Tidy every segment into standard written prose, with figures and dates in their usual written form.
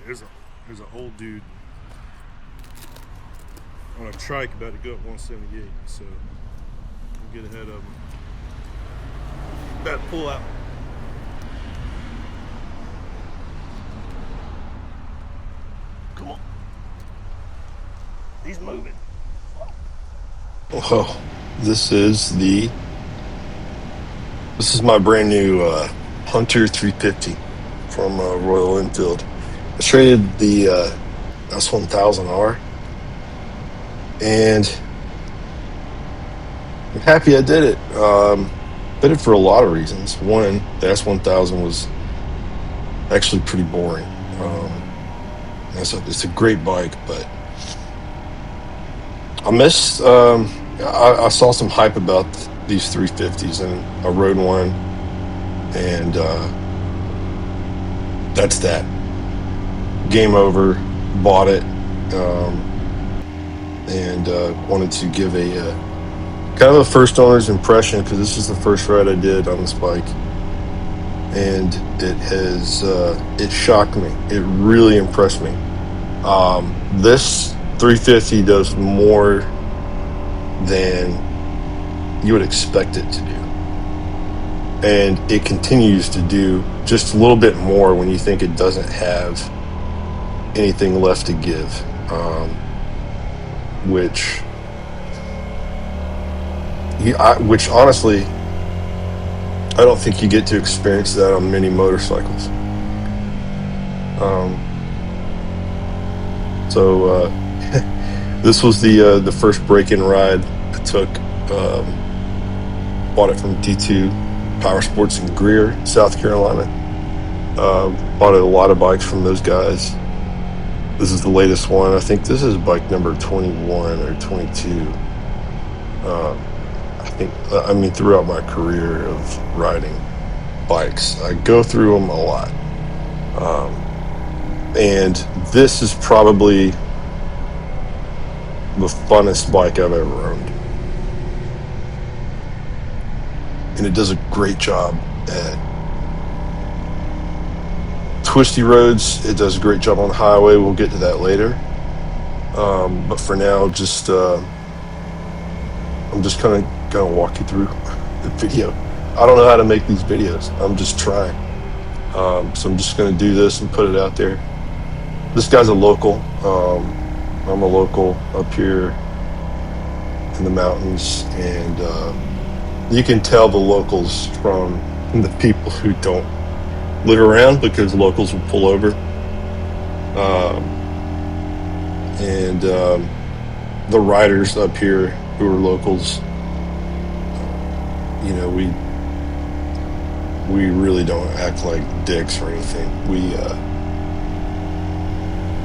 there's an old dude on a trike about to go up 178, so we'll get ahead of him. About to pull out. Come on. He's moving. Well, this is my brand new Hunter 350 from Royal Enfield. I traded the S1000R, and I'm happy I did it. Did it for a lot of reasons. One, the S1000 was actually pretty boring. It's a great bike, but I saw some hype about these 350s, and I rode one, and that's that. Game over. Bought it, and wanted to give a kind of a first owner's impression, because this is the first ride I did on this bike, and it shocked me. It really impressed me. This 350 does more than you would expect it to do, and it continues to do just a little bit more when you think it doesn't have anything left to give, which honestly, I don't think you get to experience that on many motorcycles. So this was the first break-in ride I took. Bought it from D2 Power Sports in Greer, South Carolina. Bought a lot of bikes from those guys. This is the latest one. I think this is bike number 21 or 22. I mean, throughout my career of riding bikes, I go through them a lot. And this is probably the funnest bike I've ever owned. And it does a great job at twisty roads. It does a great job on the highway. We'll get to that later. But for now, I'm just kind of gonna walk you through the video. I don't know how to make these videos. I'm just trying. So I'm just gonna do this and put it out there. This guy's a local. I'm a local up here in the mountains, and you can tell the locals from the people who don't live around, because locals will pull over. And the riders up here who are locals, you know, we really don't act like dicks or anything.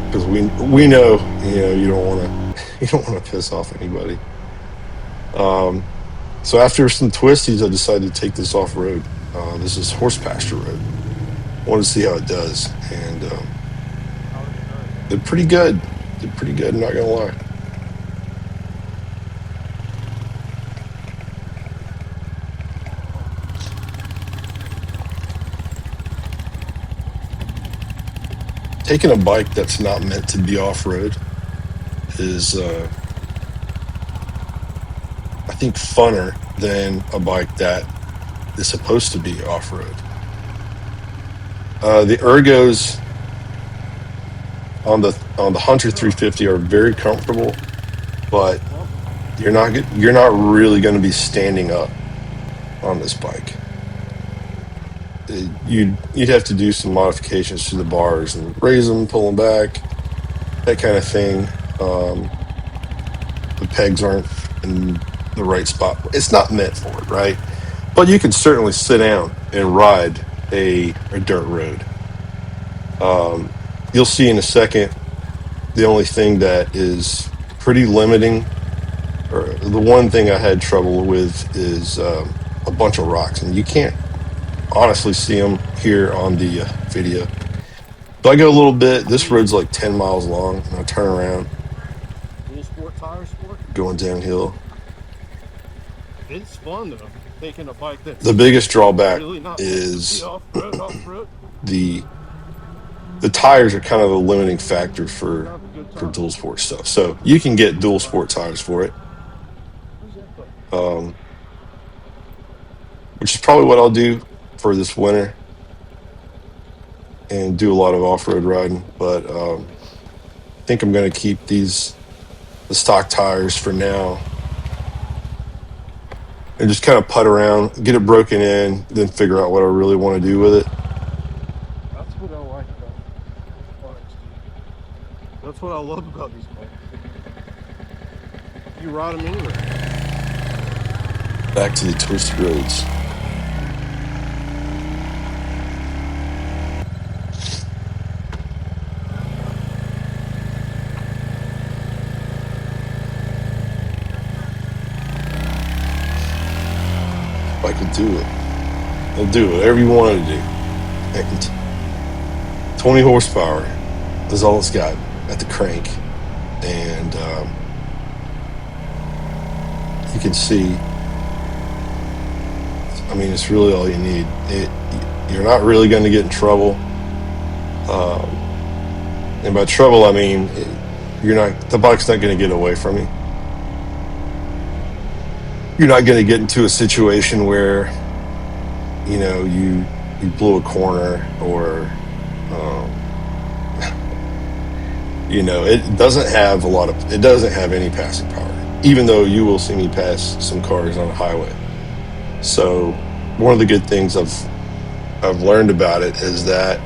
Because we know, you don't want to piss off anybody. So after some twisties, I decided to take this off road. This is horse pasture road. I wanted to see how it does, and did pretty good. I'm not gonna lie. Taking a bike that's not meant to be off-road is, I think, funner than a bike that is supposed to be off-road. The ergos on the Hunter 350 are very comfortable, but you're not really going to be standing up on this bike. You'd have to do some modifications to the bars and raise them, pull them back, that kind of thing. The pegs aren't in the right spot. It's not meant for it, right? But you can certainly sit down and ride a dirt road. You'll see in a second, the only thing that is pretty limiting, or the one thing I had trouble with, is a bunch of rocks, and you can't honestly see them here on the video. So I go a little bit. This road's like 10 miles long, and I turn around, Full sport, tire sport. going downhill. It's fun though, taking a bike that's The biggest drawback really not is off-road. the the tires are kind of a limiting factor for dual sport stuff. So you can get dual sport tires for it, which is probably what I'll do for this winter and do a lot of off-road riding. But I think I'm going to keep the stock tires for now and just kind of putt around, get it broken in, then figure out what I really want to do with it. That's what I like about bikes, dude. That's what I love about these bikes. You ride them anywhere. Back to the twisted roads. I could do it. I'll do whatever you want to do. And 20 horsepower is all it's got at the crank. And you can see, I mean, it's really all you need. You're not really going to get in trouble. And by trouble, I mean, the bike's not going to get away from you. You're not going to get into a situation where, you know, you blew a corner or, you know, it doesn't have any passing power, even though you will see me pass some cars on a highway. So one of the good things I've learned about it is that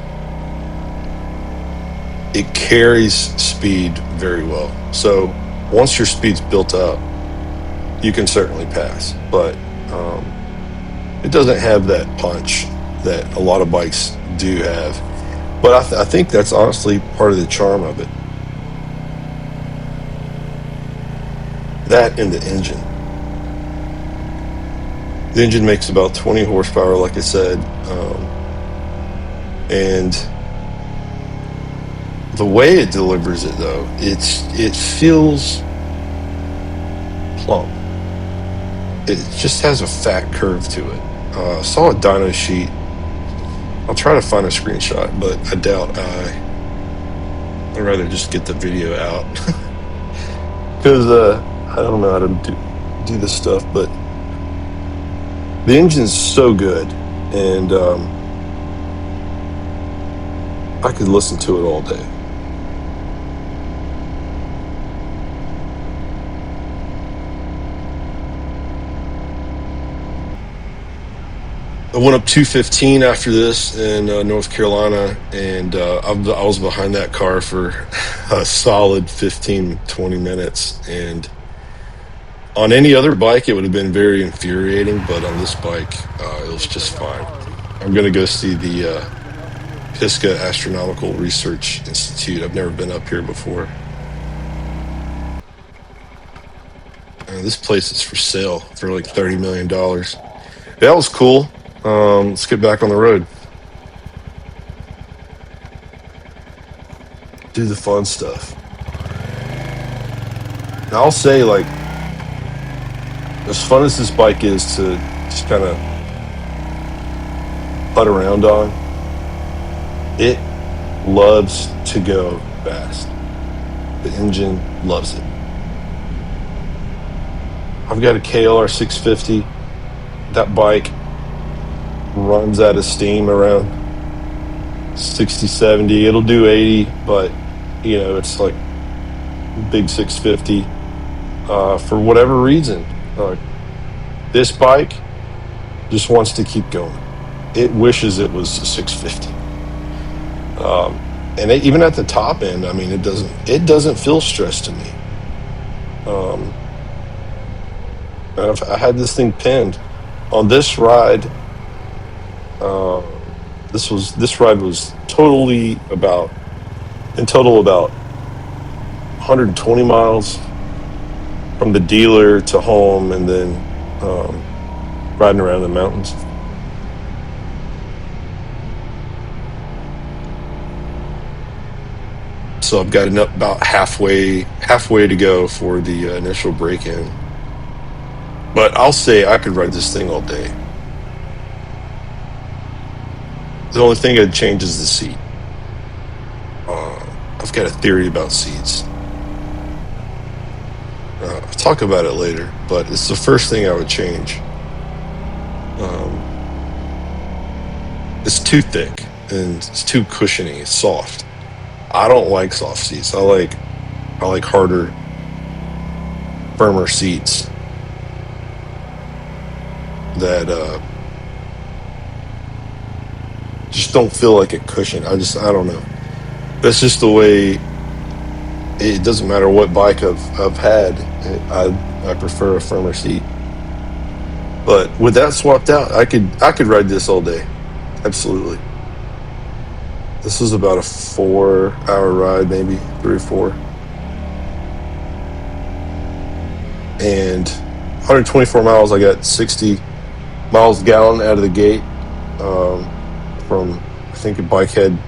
it carries speed very well. So once your speed's built up, you can certainly pass, but it doesn't have that punch that a lot of bikes do have. But I think that's honestly part of the charm of it. That and the engine. The engine makes about 20 horsepower, like I said, and the way it delivers it, though, it feels plump. It just has a fat curve to it. I saw a dyno sheet. I'll try to find a screenshot, but I doubt I'd rather just get the video out because I don't know how to do this stuff. But the engine's so good, and I could listen to it all day. I went up 215 after this in North Carolina, and I was behind that car for a solid 15-20 minutes. And on any other bike, it would have been very infuriating, but on this bike, it was just fine. I'm going to go see the Pisgah Astronomical Research Institute. I've never been up here before. This place is for sale for like $30 million. That was cool. Let's get back on the road. Do the fun stuff. Now, I'll say, like, as fun as this bike is to just kind of putt around on, it loves to go fast. The engine loves it. I've got a KLR 650. That bike runs out of steam around 60, 70. It'll do 80, but, you know, it's like big 650. For whatever reason, this bike just wants to keep going. It wishes it was a 650. And even at the top end, I mean, it doesn't feel stressed to me. I had this thing pinned on this ride. This ride was in total about 120 miles from the dealer to home, and then riding around the mountains. So I've got about halfway to go for the initial break-in. But I'll say I could ride this thing all day. The only thing I'd change is the seat. I've got a theory about seats. I'll talk about it later, but it's the first thing I would change. It's too thick and it's too cushiony. It's soft. I don't like soft seats. I like harder, firmer seats that just don't feel like a cushion. I don't know. That's just the way. It doesn't matter what bike I've had. I prefer a firmer seat. But with that swapped out, I could ride this all day. Absolutely. This was about a 4-hour ride, maybe 3 or 4. And 124 miles, I got 60 miles a gallon out of the gate. From, I think a bike had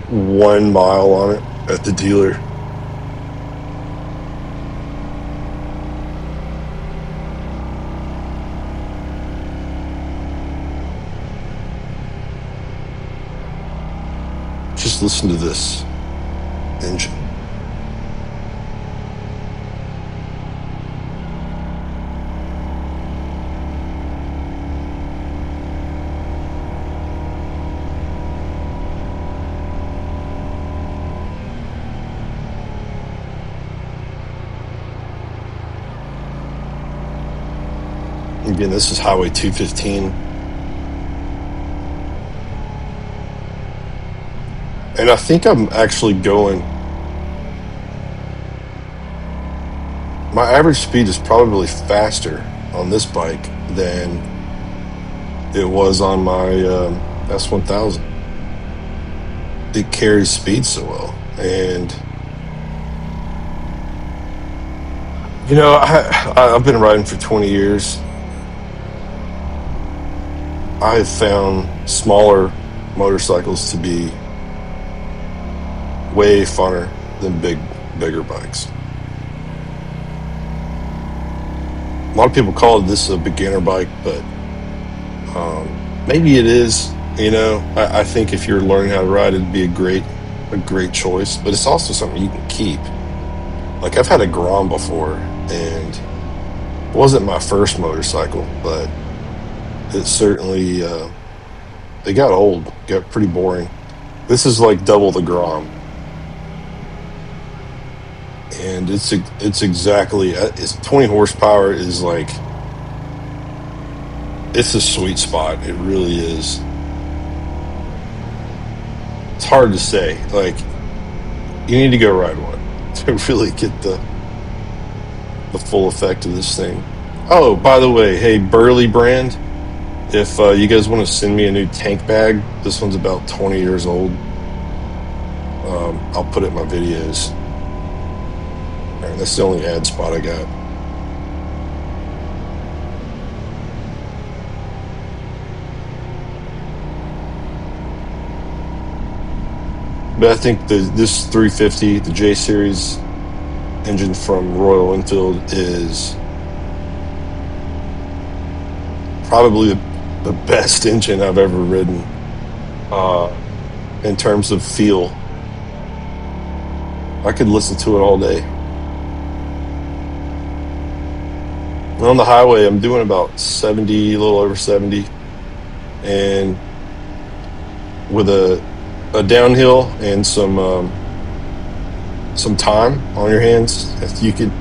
1 mile on it at the dealer. Just listen to this engine. Again, this is Highway 215. And I think I'm actually going. My average speed is probably faster on this bike than it was on my S1000. It carries speed so well. And, you know, I've been riding for 20 years. I have found smaller motorcycles to be way funner than bigger bikes. A lot of people call this a beginner bike, but maybe it is. You know, I think if you're learning how to ride, it'd be a great choice. But it's also something you can keep. Like, I've had a Grom before, and it wasn't my first motorcycle, but it certainly it got old, got pretty boring. This is like double the Grom. And it's exactly, it's 20 horsepower is like, it's a sweet spot. It really is. It's hard to say. Like, you need to go ride one to really get the full effect of this thing. Oh, by the way, hey, Burley brand, if you guys want to send me a new tank bag, this one's about 20 years old. I'll put it in my videos. All right, that's the only ad spot I got. But I think this 350, the J Series engine from Royal Enfield, is probably the best engine I've ever ridden in terms of feel. I could listen to it all day. On the highway, I'm doing about 70, a little over 70, and with a downhill and some time on your hands, you could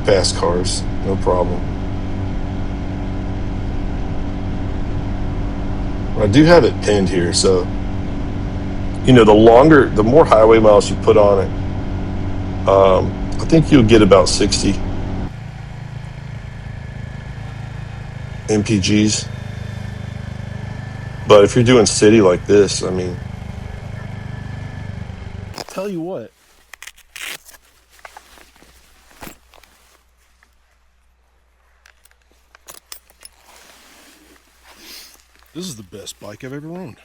pass cars, no problem. I do have it pinned here, so you know, the more highway miles you put on it, I think you'll get about 60 MPGs. But if you're doing city like this, I mean, tell you what, this is the best bike I've ever owned.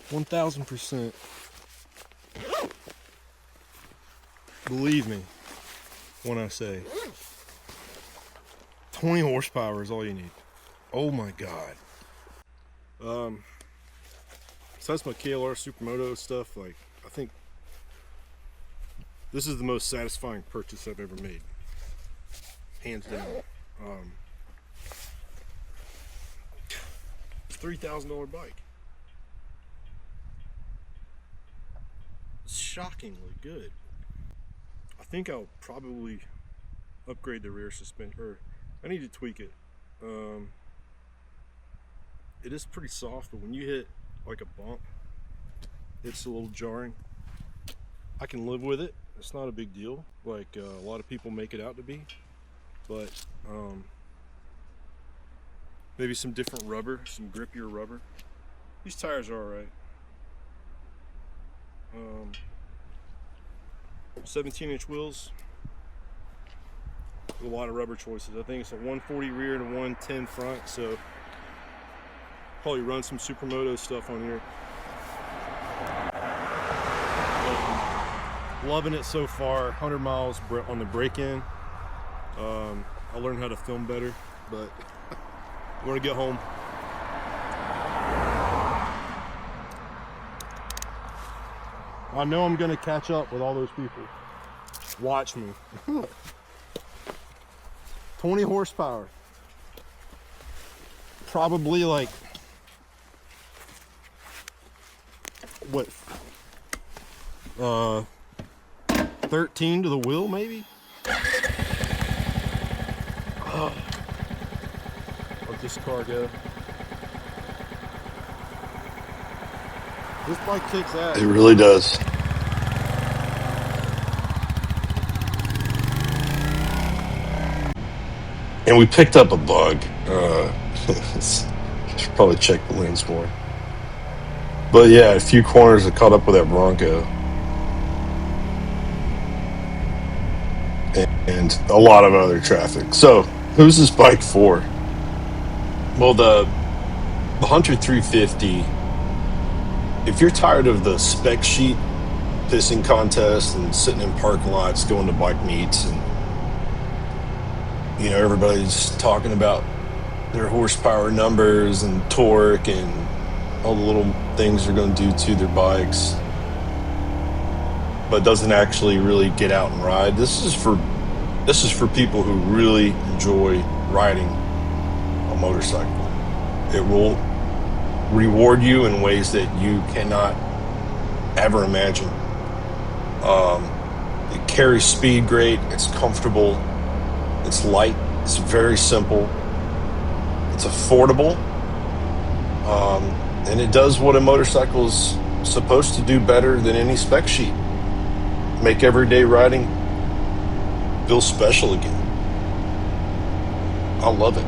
1000%. Believe me when I say 20 horsepower is all you need. Oh my God. besides my KLR Supermoto stuff, like, I think this is the most satisfying purchase I've ever made, hands down. It's a $3,000 bike. It's shockingly good. I think I'll probably upgrade the rear suspension, or I need to tweak it. It is pretty soft, but when you hit like a bump, it's a little jarring. I can live with it. It's not a big deal like a lot of people make it out to be, but maybe some different rubber, some grippier rubber. These tires are alright. 17-inch wheels with a lot of rubber choices. I think it's a 140 rear and a 110 front, so probably run some Supermoto stuff on here. Loving it so far. 100 miles on the break-in. I learned how to film better, but I'm gonna get home. I know I'm gonna catch up with all those people. Watch me. 20 horsepower. Probably like, what? 13 to the wheel, maybe? Oh. Let this car go. This bike kicks ass. It really does. And we picked up a bug. Should probably check the lanes more. But yeah, a few corners that caught up with that Bronco. And a lot of other traffic. So, who's this bike for? Well, the Hunter 350, if you're tired of the spec sheet pissing contests and sitting in parking lots, going to bike meets, and you know, everybody's talking about their horsepower numbers and torque and all the little things they're going to do to their bikes, but doesn't actually really get out and ride. This is for people who really enjoy riding a motorcycle. It will reward you in ways that you cannot ever imagine. It carries speed great. It's comfortable. It's light. It's very simple. It's affordable. And it does what a motorcycle is supposed to do better than any spec sheet. Make everyday riding feel special again. I love it.